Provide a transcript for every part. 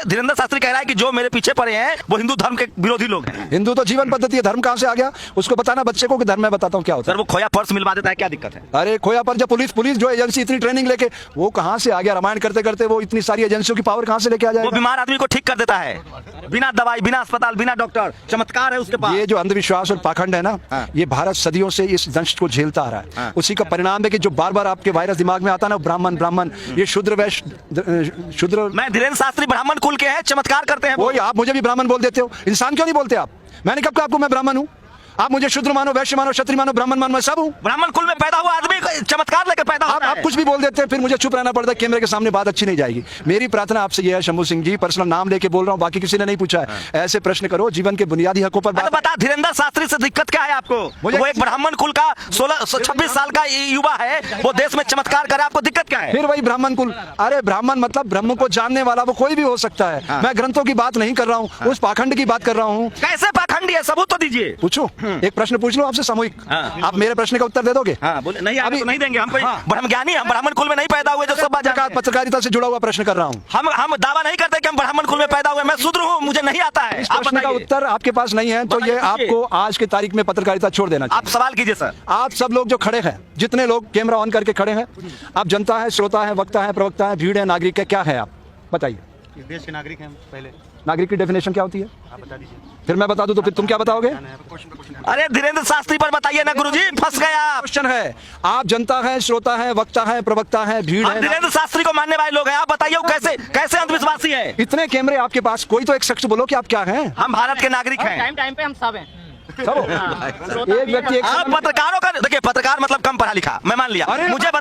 धीरेन्द्र शास्त्री कह रहा है कि जो मेरे पीछे पड़े हैं वो हिंदू धर्म के विरोधी लोग हैं। हिंदू तो जीवन पद्धति है, धर्म कहाँ से आ गया? उसको बताना बच्चे को कि धर्म मैं बताता हूँ क्या होता है। सर वो खोया पर्स मिलवा देता है, क्या दिक्कत है? अरे खोया पर जब पुलिस जो एजेंसी इतनी ट्रेनिंग लेके वो कहाँ से आ गया? रामायण करते करते वो इतनी सारी एजेंसियों की पावर कहाँ से लेके आ जाएगा? वो बीमार आदमी को ठीक कर देता है बिना दवाई, बिना अस्पताल, बिना डॉक्टर। चमत्कार है उसके पास। ये जो अंधविश्वास और पाखंड है ना, ये भारत सदियों से इस दंश को झेलता आ रहा है। उसी का परिणाम है कि जो बार बार आपके वायरस दिमाग में आता है ना, ब्राह्मण ब्राह्मण, ये शूद्र वैश्य शूद्र। मैं धीरेन्द्र शास्त्री ब्राह्मण कुल के हैं, चमत्कार करते हैं। वही आप मुझे भी ब्राह्मण बोल देते हो, इंसान क्यों नहीं बोलते आप? मैंने कब कहा आपको मैं ब्राह्मण हूँ? आप मुझे शूद्र मानो, वैश्य मानो, क्षत्रिय मानो, ब्राह्मण मानो, मैं सब हूँ। ब्राह्मण कुल में पैदा हुआ आदमी चमत्कार लेकर पैदा होता है। आप कुछ भी बोल देते हैं, फिर मुझे चुप रहना पड़ता है। कैमरे के सामने बात अच्छी नहीं जाएगी। मेरी प्रार्थना आपसे यह है शंभू सिंह जी, पर्सनल नाम लेके बोल रहा हूँ, बाकी किसी ने नहीं पूछा है। ऐसे प्रश्न करो जीवन के बुनियादी हकों पर बात। बता धीरेन्द्र शास्त्री से दिक्कत क्या है आपको? वो एक ब्राह्मण कुल का 26 साल का युवा है, वो देश में चमत्कार करे, आपको दिक्कत क्या है? फिर वही ब्राह्मण कुल। अरे ब्राह्मण मतलब ब्रह्म को जानने वाला, वो कोई भी हो सकता है। मैं ग्रंथों की बात नहीं कर रहा हूँ, उस पाखंड की बात कर रहा हूँ। कैसे पाखंडी है? सबूत तो दीजिए। पूछो, एक प्रश्न पूछ लो आपसे सामूहिक। आप मेरे प्रश्न का उत्तर दे दोगे? बोले नहीं, अभी तो नहीं देंगे। हम ब्रह्मज्ञानी, हम ब्राह्मण कुल में नहीं पैदा हुए जो सब बात। पत्रकारिता से जुड़ा हुआ प्रश्न कर रहा हूँ। हम दावा नहीं करते कि हम ब्राह्मण कुल में पैदा हुए। मैं शूद्र हूँ, मुझे नहीं आता है। इस प्रश्न का उत्तर आपके पास नहीं है तो ये आपको आज की तारीख में पत्रकारिता छोड़ देना चाहिए। आप सवाल कीजिए सर। आप सब लोग जो खड़े हैं, जितने लोग कैमरा ऑन करके खड़े हैं, आप जनता है, श्रोता है, वक्ता है, प्रवक्ता है, भीड़ है, नागरिक है, क्या है आप बताइए? देश के नागरिक हैं। पहले नागरिक की डेफिनेशन क्या होती है? आप बता दीजिए। फिर मैं बता दूं तो फिर तुम क्या बताओगे? अरे धीरेन्द्र शास्त्री पर बताइए ना गुरुजी, फंस गया। क्वेश्चन है, आप जनता है, श्रोता है, वक्ता है, प्रवक्ता है, भीड़ है। धीरेन्द्र शास्त्री को मानने वाले लोग हैं, आप बताइए कैसे कैसे अंधविश्वासी है? इतने कैमरे आपके पास, कोई तो एक शख्स बोलो कि आप क्या हैं? हम भारत के नागरिक हैं। टाइम टाइम पे हम सब हैं। एक व्यक्ति एक आप पत्रकारों का देखिए, पत्रकार मतलब कम पढ़ा लिखा, मैं मान लिया। मुझे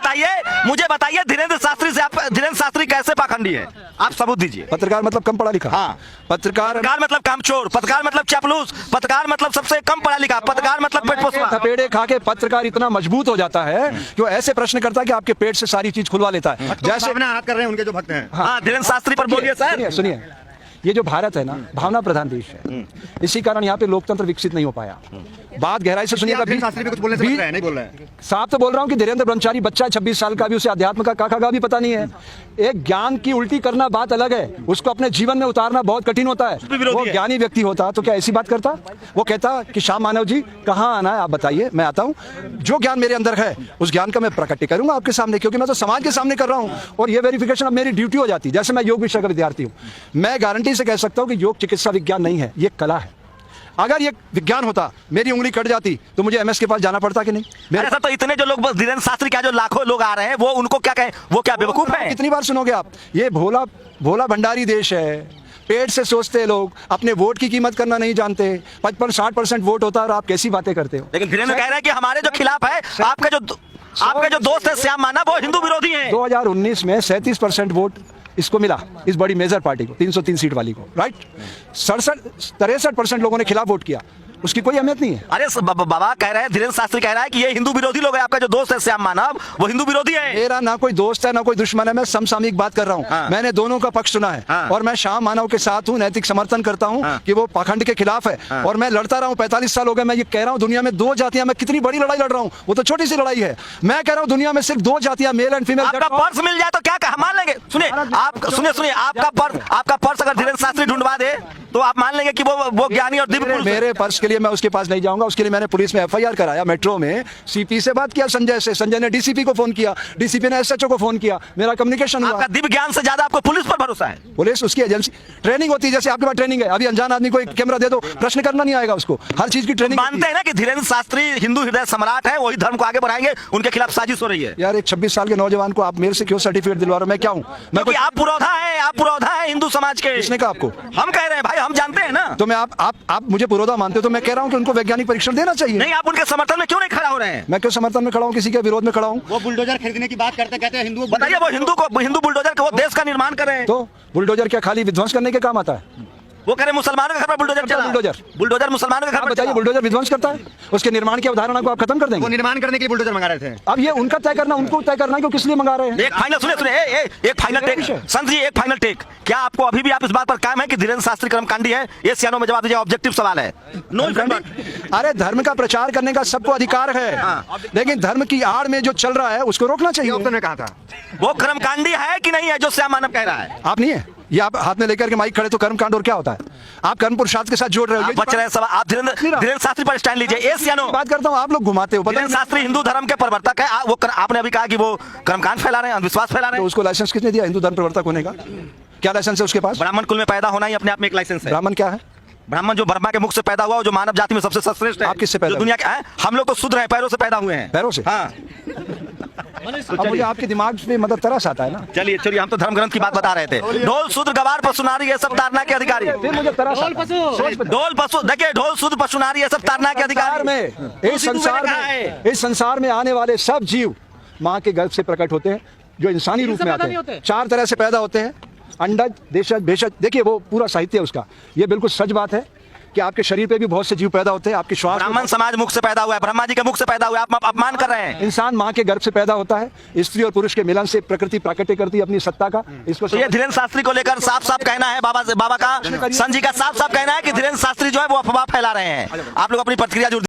बताइए धीरेन्द्र शास्त्री कैसे पाखंडी है? आप सबूत दीजिए। पत्रकार मतलब कम पढ़ा लिखा? हाँ। पत्रकार मतलब कामचोर, पत्रकार मतलब चापलूस, पत्रकार मतलब सबसे कम पढ़ा लिखा, पत्रकार मतलब पेट पोषण। थपेड़े खा के पत्रकार इतना मजबूत हो जाता है कि वो ऐसे प्रश्न करता है कि आपके पेट से सारी चीज खुलवा लेता है। जैसे हाथ कर रहे हैं उनके जो भक्त हैं। हाँ, धीरेन्द्र शास्त्री पर बोलिए सर। सुनिए, ये जो भारत है ना, भावना प्रधान देश है। इसी कारण यहाँ पे लोकतंत्र विकसित नहीं हो पाया। बात गहराई से सुनिएगा। शास्त्री भी कुछ बोलने से बच रहे हैं, नहीं बोल रहे हैं। साफ तो बोल रहा हूँ कि धीरेन्द्र ब्रह्मचारी बच्चा है, 26 साल का भी, उसे अध्यात्म का काका का भी पता नहीं है। एक ज्ञान की उल्टी करना बात अलग है, उसको अपने जीवन में उतारना बहुत कठिन होता है। वो ज्ञानी व्यक्ति होता तो क्या ऐसी बात करता? वो कहता कि श्याम मानव जी कहाँ आना है, आप बताइए, मैं आता हूँ। जो ज्ञान मेरे अंदर है उस ज्ञान का मैं प्रकट करूंगा आपके सामने, क्योंकि मैं तो समाज के सामने कर रहा हूँ और ये वेरिफिकेशन अब मेरी ड्यूटी हो जाती है। जैसे मैं योग विषय का विद्यार्थी हूँ, मैं गारंटी से कह सकता हूँ कि योग चिकित्सा विज्ञान नहीं है, ये कला है। अगर ये विज्ञान होता, मेरी उंगली कट जाती तो मुझे एमएस के पास जाना पड़ता कि नहीं? मेरे तो इतने जो लोग धीरेन्द्र शास्त्री का जो लाखों लोग आ रहे हैं, वो उनको क्या कहें? वो क्या बेवकूफ है? कितनी बार सुनोगे आप? ये भोला भंडारी देश है, पेट से सोचते लोग, अपने वोट की कीमत करना नहीं जानते। 55-60% वोट होता है और आप कैसी बातें करते हो? लेकिन धीरेन्द्र कह रहे हैं कि हमारे जो खिलाफ है, आपके जो दोस्त है श्याम मानव, वो हिंदू विरोधी है। 2019 में 37% वोट इसको मिला, इस बड़ी मेजर पार्टी को, 303 सीट वाली को, राइट। 63% लोगों ने खिलाफ वोट किया, उसकी कोई अहमियत नहीं है। अरे बाबा कह रहे हैं, धीरेन्द्र शास्त्री कह रहा है कि ये हिंदू विरोधी लोग हैं। आपका जो दोस्त है श्याम मानव, वो हिंदू विरोधी है। मेरा ना कोई दोस्त है ना कोई दुश्मन है, मैं समसामयिक बात कर रहा हूँ। मैंने दोनों का पक्ष सुना है और मैं श्याम मानव के साथ हूँ, नैतिक समर्थन करता हूँ कि वो पाखंड के खिलाफ है और मैं लड़ता रहा हूँ। 45 साल हो गए। मैं ये कह रहा हूँ, दुनिया में 2 जातियां, मैं कितनी बड़ी लड़ाई लड़ रहा हूँ, वो तो छोटी सी लड़ाई है। मैं कह रहा हूँ दुनिया में सिर्फ 2 जातियां, मेल एंड फीमेल। आपका पर्स मिल जाए तो क्या मान लेंगे? सुनिए, आपका पर्स अगर धीरेन्द्र शास्त्री ढूंढवा दे तो आप मान लेंगे कि वो ज्ञानी और दिव्य पुरुष। मेरे पर्स के लिए मैं उसके पास नहीं जाऊंगा। उसके लिए मैंने पुलिस में एफआईआर कराया, मेट्रो में सीपी से बात किया, संजय से, संजय ने डीसीपी को फोन किया, डीसीपी ने एसएचओ को फोन किया, मेरा कम्युनिकेशन हुआ। आपका दिव्य ज्ञान से ज्यादा आपको पुलिस पर भरोसा है? पुलिस उसकी एजेंसी, ट्रेनिंग होती है। जैसे आपके पास ट्रेनिंग है, अभी अनजान आदमी को एक कैमरा दे दो, प्रश्न करना नहीं आएगा उसको, हर चीज की ट्रेनिंग। मानते हैं ना कि धीरेन्द्र शास्त्री हिंदू हृदय सम्राट है, वही धर्म को आगे बढ़ाएंगे, उनके खिलाफ साजिश हो रही है। यार एक 26 साल के नौजवान को आप मेरे से क्यों सर्टिफिकेट दिलवा रहे हो? मैं क्या हूँ? आप पुरोधा है हिंदू समाज के। किसने कहा आपको? हम कह रहे हैं भाई, हम जानते हैं ना। तो मैं आप मुझे पुरोधा मानते हो तो मैं कह रहा हूँ कि उनको वैज्ञानिक परीक्षण देना चाहिए। नहीं, आप उनके समर्थन में क्यों नहीं खड़ा हो रहे हैं? मैं क्यों समर्थन में खड़ा हूँ? किसी के विरोध में खड़ा हूँ? वो बुलडोजर खरीदने की बात करते, कहते हैं हिंदू। बताइए, वो हिंदू बुलडोजर को, वो देश का निर्माण कर रहे हैं। तो बुलडोजर क्या खाली विध्वंस करने के काम आता है? वो कह रहे मुसलमानों के घर पर बुलडोजर चला। बुलडोजर मुसलमानों के घर पर। बताइए, बुलडोजर विध्वंस करता है? उसके निर्माण की अवधारणा को आप खत्म कर देंगे? वो निर्माण करने के लिए बुलडोजर मंगा रहे थे। अब ये उनका तय करना, उनको तय करना कि किस लिए मंगा रहे हैं। एक फाइनल सुनिए, एक फाइनल टेक संत जी, एक फाइनल टेक। क्या आपको अभी भी आप इस बात पर कायम है कि धीरेन्द्र शास्त्री कर्मकांडी है? ये सियानों में जवाब दीजिए, ऑब्जेक्टिव सवाल है। अरे धर्म का प्रचार करने का सबको अधिकार है, लेकिन धर्म की आड़ में जो चल रहा है उसको रोकना चाहिए। ने कहा था वो कर्मकांडी है कि नहीं है जो श्याम मानव कह रहा है? आप नहीं है। ये आप हाथ में लेकर के माइक खड़े तो कर्मकांड और क्या होता है? आप कर्म पुरुषार्थ के साथ जोड़ रहे हो। आप बच रहे हैं सब। आप धीरेन्द्र शास्त्री पर स्टैंड लीजिए। यस या नो? बात करता हूँ, आप लोग घुमाते हो। पता धीरेन्द्र शास्त्री हिंदू धर्म के प्रवर्तक है। आपने अभी कहा कि वो कर्मकांड फैला रहे हैं, अंधविश्वास फैला रहे तो हैं। उसको लाइसेंस किसने दिया हिंदू धर्म प्रवर्तक होने का? क्या लाइसेंस है उसके पास? ब्राह्मण कुल में पैदा होना ही अपने आप में एक लाइसेंस है। ब्राह्मण क्या है? ब्राह्मण जो ब्रह्मा के मुख से पैदा हुआ, जो मानव जाति में सबसे श्रेष्ठ है। आप किससे पैदा जो दुनिया के हैं? हम लोग तो शूद्र हैं, पैरों से पैदा हुए हैं। पैरों से? हाँ। अब मुझे आपके दिमाग पे मतलब तरस आता है ना। चलिए हम तो धर्म ग्रंथ की बात बता रहे थे। ढोल शूद्र गवार पशु नारी ये सब तारना के अधिकारी। फिर मुझे तरस आता है। ढोल पशु देखिए, ढोल शूद्र पशु नारी ये सब तारना के अधिकारी में इस संसार में आने वाले सब जीव माँ के गर्भ से प्रकट होते हैं, जो इंसानी रूप में आते हैं। 4 तरह से पैदा होते हैं, अंडज, देशज, भेषज। देखिए वो पूरा साहित्य है उसका। ये बिल्कुल सच बात है कि आपके शरीर पे भी बहुत से जीव पैदा होते हैं। आपके श्वास ब्राह्मण समाज मुख से पैदा हुआ है, ब्रह्मा जी के मुख से पैदा हुआ है। आप अपमान कर रहे हैं। इंसान माँ के गर्भ से पैदा होता है। स्त्री और पुरुष के मिलन से प्रकृति प्राकट्य करती है अपनी सत्ता का। इसको तो ये धीरेन्द्र शास्त्री को लेकर साफ साफ कहना है, बाबा का, संत जी का साफ साफ कहना है कि धीरेन्द्र शास्त्री जो है वो अफवाह फैला रहे हैं। आप लोग अपनी प्रतिक्रिया जरूर